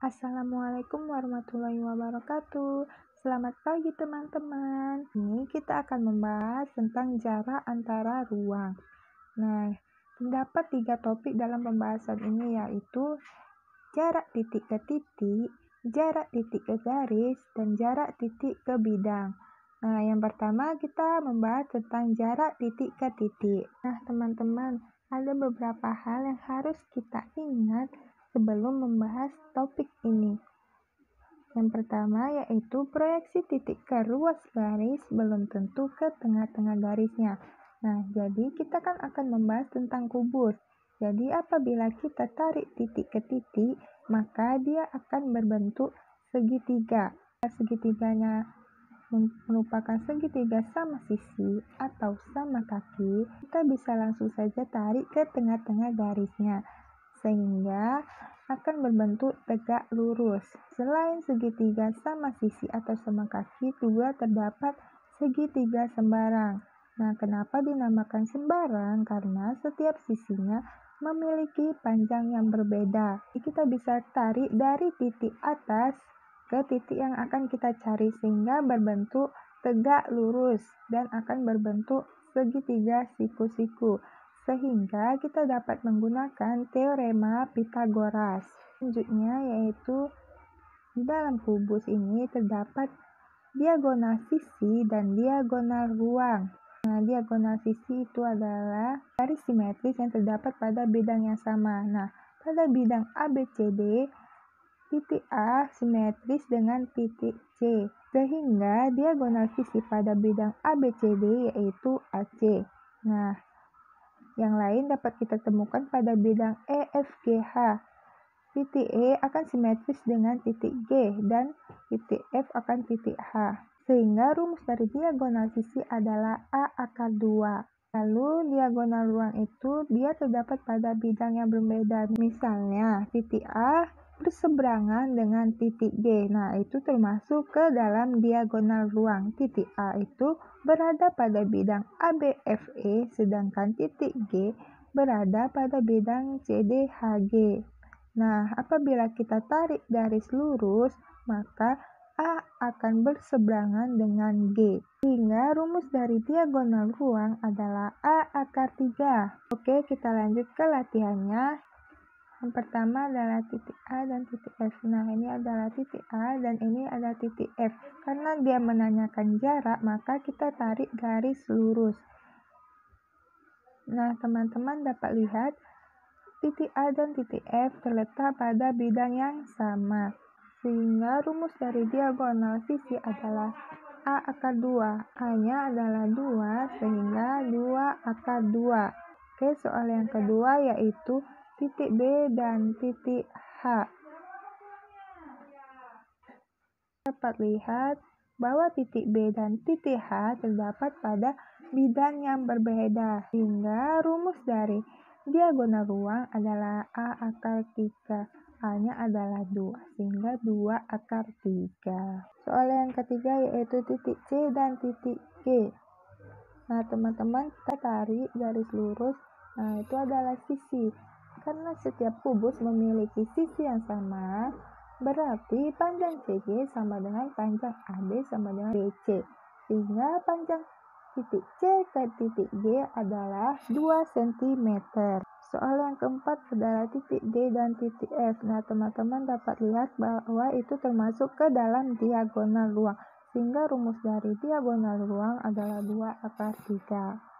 Assalamualaikum warahmatullahi wabarakatuh. Selamat pagi teman-teman. Ini kita akan membahas tentang jarak antara ruang. Nah, terdapat 3 topik dalam pembahasan ini, yaitu jarak titik ke titik, jarak titik ke garis, dan jarak titik ke bidang. Nah, yang pertama kita membahas tentang jarak titik ke titik. Nah, teman-teman, ada beberapa hal yang harus kita ingat sebelum membahas topik ini. Yang pertama yaitu proyeksi titik ke ruas garis belum tentu ke tengah-tengah garisnya. Nah, jadi kita kan akan membahas tentang kubus. Jadi apabila kita tarik titik ke titik, maka dia akan berbentuk segitiga. Segitiganya merupakan segitiga sama sisi atau sama kaki, kita bisa langsung saja tarik ke tengah-tengah garisnya, sehingga akan berbentuk tegak lurus. Selain segitiga sama sisi atau sama kaki, juga terdapat segitiga sembarang. Nah, kenapa dinamakan sembarang? Karena setiap sisinya memiliki panjang yang berbeda. Kita bisa tarik dari titik atas ke titik yang akan kita cari sehingga berbentuk tegak lurus dan akan berbentuk segitiga siku-siku, sehingga kita dapat menggunakan teorema Pythagoras. Selanjutnya yaitu di dalam kubus ini terdapat diagonal sisi dan diagonal ruang. Nah, diagonal sisi itu adalah garis simetris yang terdapat pada bidang yang sama. Nah, pada bidang ABCD, titik A simetris dengan titik C, sehingga diagonal sisi pada bidang ABCD yaitu AC. Nah, yang lain dapat kita temukan pada bidang EFGH. Titik E akan simetris dengan titik G dan titik F akan titik H. Sehingga rumus dari diagonal sisi adalah A akar 2. Lalu diagonal ruang itu dia terdapat pada bidang yang berbeda. Misalnya titik A berseberangan dengan titik G. Nah, itu termasuk ke dalam diagonal ruang. Titik A itu berada pada bidang ABFE, sedangkan titik G berada pada bidang CDHG. Nah, apabila kita tarik garis lurus, maka A akan berseberangan dengan G. Sehingga rumus dari diagonal ruang adalah A akar 3. Oke, kita lanjut ke latihannya. Yang pertama adalah titik A dan titik F. Nah, ini adalah titik A dan ini adalah titik F. Karena dia menanyakan jarak, maka kita tarik garis lurus. Nah, teman-teman dapat lihat titik A dan titik F terletak pada bidang yang sama. Sehingga rumus dari diagonal sisi adalah A akar 2. A-nya adalah 2, sehingga 2 akar 2. Oke, soal yang kedua yaitu titik B dan titik H. Dapat lihat bahwa titik B dan titik H terdapat pada bidang yang berbeda. Sehingga rumus dari diagonal ruang adalah A akar 3. A-nya adalah 2, sehingga 2 akar 3. Soal yang ketiga yaitu titik C dan titik G. Nah, teman-teman, kita tarik garis lurus. Nah, itu adalah sisi. Karena setiap kubus memiliki sisi yang sama, berarti panjang CG sama dengan panjang AB sama dengan BC. Sehingga panjang titik C ke titik G adalah 2 cm. Soal yang keempat adalah titik D dan titik F. Nah, teman-teman dapat lihat bahwa itu termasuk ke dalam diagonal ruang. Sehingga rumus dari diagonal ruang adalah 2 akar 3.